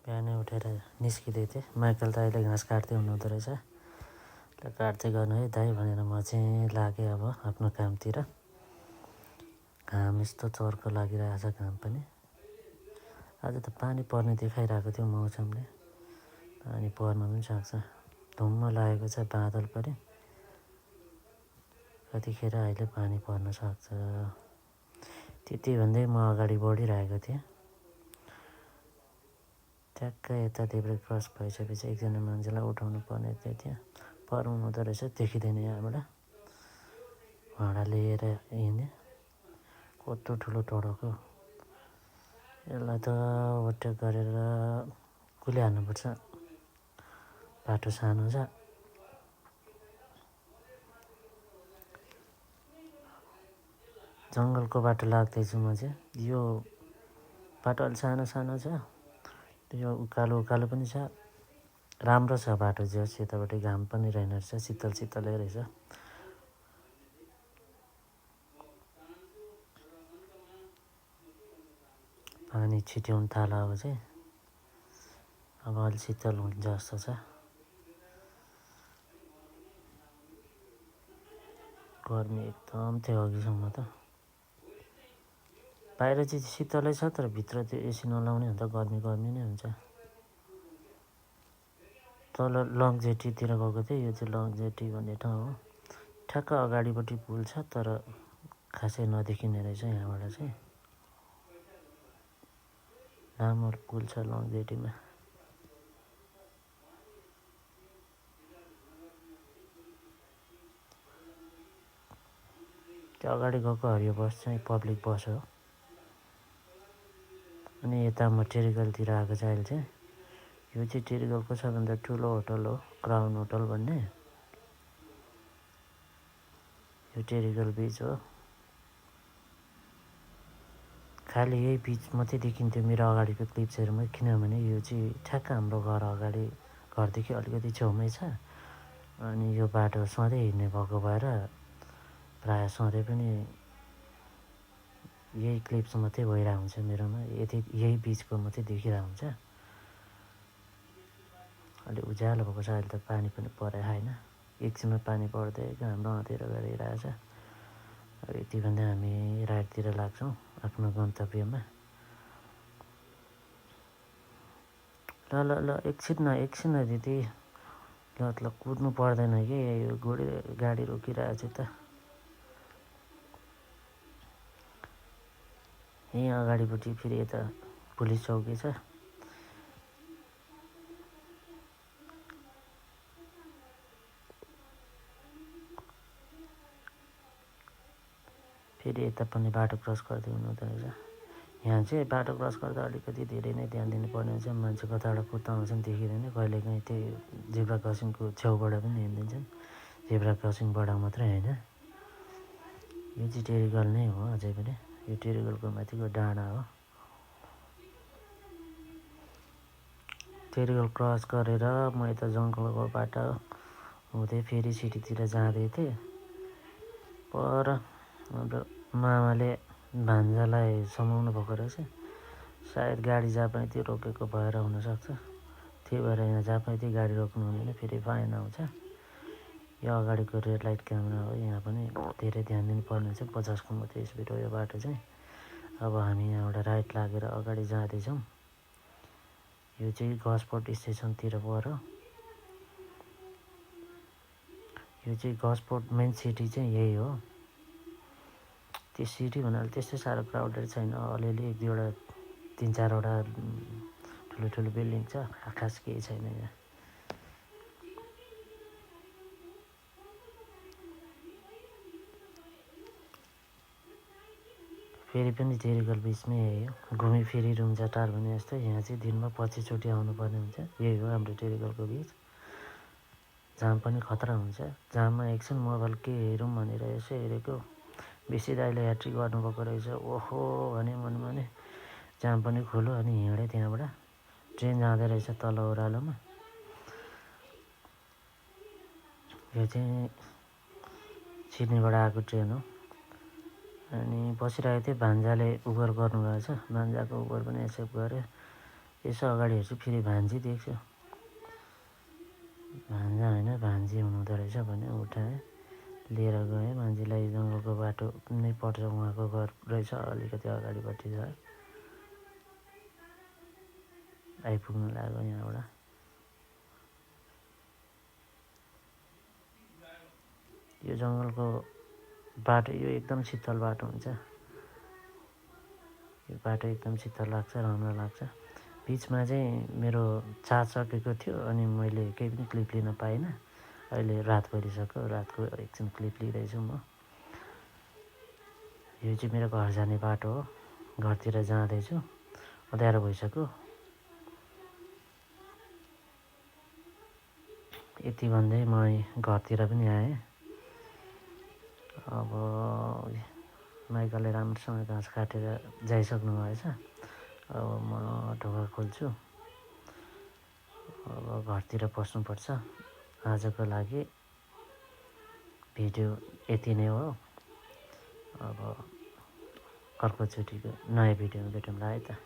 बिहानै उठेर निस्किँदै थिएँ। माइकल दाइले घाँस काट्दै हुनुहुँदो रहेछ। ल काट्दै गर्नु है दाइ भनेर म चाहिँ लागेँ अब आफ्नो कामतिर। घाम यस्तो चर्को लागिरहेछ घाम पनि। आज त पानी पर्ने देखाइरहेको थियो मौसमले। पानी पर्न पनि सक्छ। धुम्म लागेको छ, बादल पनि। कतिखेर अहिले पानी पर्न सक्छ। त्यति भन्दै म अगाडि बढिरहेको थिएँ। ट्याक्कै यता देब्रे क्रस भइसकेपछि एकजना मान्छेलाई उठाउनु पर्ने थियो। त्यहाँ पर्नु हुँदो रहेछ, देखिँदैन यहाँबाट। भाँडा लिएर हिँडेँ। कत्रो ठुलो टोडको। यसलाई त ओभरटेक गरेर कुलिहाल्नुपर्छ। बाटो सानो छ। जङ्गलको बाटो लाग्दैछु म चाहिँ। यो बाटो अलि सानो सानो छ। यो उकालो उकालो पनि छ। राम्रो छ बाटो। जस यतापट्टि घाम पनि रहेन रहेछ, शीतल शीतलै रहेछ। पानी छिट्याउनु थाल्यो अब चाहिँ। अब अलि शीतल हुन्छ जस्तो छ। गर्मी एकदम थियो अघिसम्म त। बाहिर चाहिँ शीतलै छ, तर भित्र त्यो एसी नलाउने हुँदा गर्मी गर्मी नै हुन्छ। तल लङ्जेटीतिर गएको थिएँ। यो चाहिँ लङ्जेटी भन्ने ठाउँ हो। ठ्याक्क अगाडिपट्टि पुल छ, तर खासै नदेखिने रहेछ यहाँबाट चाहिँ। लामो पुल छ लङ्जेटीमा। त्यो अगाडि गएको हरियो बस चाहिँ पब्लिक बस हो। अनि यता म टेरिगलतिर आएको छ अहिले चाहिँ। यो चाहिँ टेरिगलको सबभन्दा ठुलो होटल हो, क्राउन होटल भन्ने। यो टेरिगल बिच हो। खालि यही बिच मात्रै देखिन्थ्यो मेरो अगाडिको क्लिप्सहरूमा, किनभने यो चाहिँ ठ्याक्क हाम्रो घर अगाडि, घरदेखि अलिकति छेउमै छ। अनि यो बाटो सधैँ हिँड्ने भएको भएर प्रायः सधैँ पनि यही क्लिप्स मात्रै भइरहेको हुन्छ मेरोमा। यही बिचको मात्रै देखिरहेको हुन्छ। अलि उज्यालो भएको छ अहिले त। पानी पनि परेको छैन। एकछिनमा पानी पर्दै हाम्रो अँधेरो गरिरहेछ। अब यति भन्दा हामी राइटतिर लाग्छौँ आफ्नो गन्तव्यमा। ल ल ल एकछिन न दिदी। ल कुद्नु पर्दैन कि, यो गाडी रोकिरहेछ त। यहीँ अगाडिपट्टि फेरि यता पुलिस चौकी छ। फेरि यता पनि बाटो क्रस गर्दै हुनुहुँदो रहेछ। यहाँ चाहिँ बाटो क्रस गर्दा अलिकति धेरै नै ध्यान दिनुपर्ने हुन्छ। मान्छे कताबाट कुद्दा आउँछन् देखिँदैन। कहिलेकाहीँ त्यही जेब्रा क्रसिङको छेउबाट पनि हिँडिदिन्छन्। जेब्रा क्रसिङबाट मात्रै होइन। यो चाहिँ टेरिगल नै हो अझै पनि। यो टेरिगलको माथिको डाँडा हो। टेरिगल क्रस गरेर म यता जङ्गलको बाटो हुँदै फेरि सिटीतिर जाँदै थिएँ। पर हाम्रो मामाले भान्जालाई समाउनु भएको रहेछ। सायद गाडी जहाँ पायो त्यो रोकेको भएर हुनसक्छ। त्यही भएर यहाँ जहाँ पायो त्यही गाडी रोक्नु हुँदैन, फेरि फाइन आउँछ। यो अगाडिको रेड लाइट क्यामेरा हो। यहाँ पनि धेरै ध्यान दिनुपर्ने हुन्छ। 50को मात्रै स्पिड हो यो बाटो चाहिँ। अब हामी यहाँबाट राइट लागेर अगाडि जाँदैछौँ। यो चाहिँ गजपोर्ट स्टेसनतिर पऱ्यो। यो चाहिँ गजपोर्ट मेन सिटी चाहिँ यही हो। त्यो सिटी भन्नाले त्यस्तो साह्रो क्राउडेड छैन। अलिअलि एक दुईवटा 3-4वटा ठुलो बिल्डिङ छ। खास केही छैन यहाँ। फेरि पनि टेरिगल बिचमै यही हो। घुमी फेरि रुम्जाटार भने जस्तो यहाँ चाहिँ दिनमा 25 चोटि आउनुपर्ने हुन्छ। यही हो हाम्रो टेरिगलको बिच। जाम पनि खतरा हुन्छ। जाममा एकछिन मोबाइल के हेरौँ भनेर यसो हेरेको, बेसी दाइले ह्याट्रिक गर्नुभएको रहेछ। ओहो भने मनमा नि जाम पनि खोल्यो। अनि हिँडेँ त्यहाँबाट। ट्रेन जाँदै रहेछ तल ओह्रालोमा। यो चाहिँ सिडनीबाट आएको ट्रेन हो। अनि बसिरहेको थिएँ। भान्जाले उबर गर्नुभएको छ। भान्जाको उबर पनि एक्सेप्ट गरेँ। यसो अगाडि हेर्छु फेरि भान्जी देख्छु। भान्जा होइन भान्जी हुनुहुँदो रहेछ भने उठाएँ, लिएर गएँ। भान्जीलाई जङ्गलको बाटो नै पर्छ, उहाँको घर रहेछ अलिकति अगाडिपट्टि छ। आइपुग्नु लाग्यो यहाँबाट। यो जङ्गलको बाटो यो एकदम शीतल बाटो हुन्छ। यो बाटो एकदम शीतल लाग्छ, राम्रो लाग्छ। बिचमा चाहिँ मेरो चार्ज सकेको थियो अनि मैले केही पनि क्लिप लिन पाइनँ। अहिले रात परिसक्यो, रातको एकछिन क्लिप लिँदैछु म। यो चाहिँ मेरो घर जाने बाटो हो, घरतिर जाँदैछु। अँध्यारो भइसक्यो। यति भन्दै म घरतिर पनि आएँ। अब माइकलले राम्रोसँग घाँस काटेर जाइसक्नु भएछ। अब म ढोका खोल्छु। अब घरतिर पस्नुपर्छ। आजको लागि भिडियो यति नै हो। अब अर्कोचोटिको नयाँ भिडियोमा भेटौँला है त।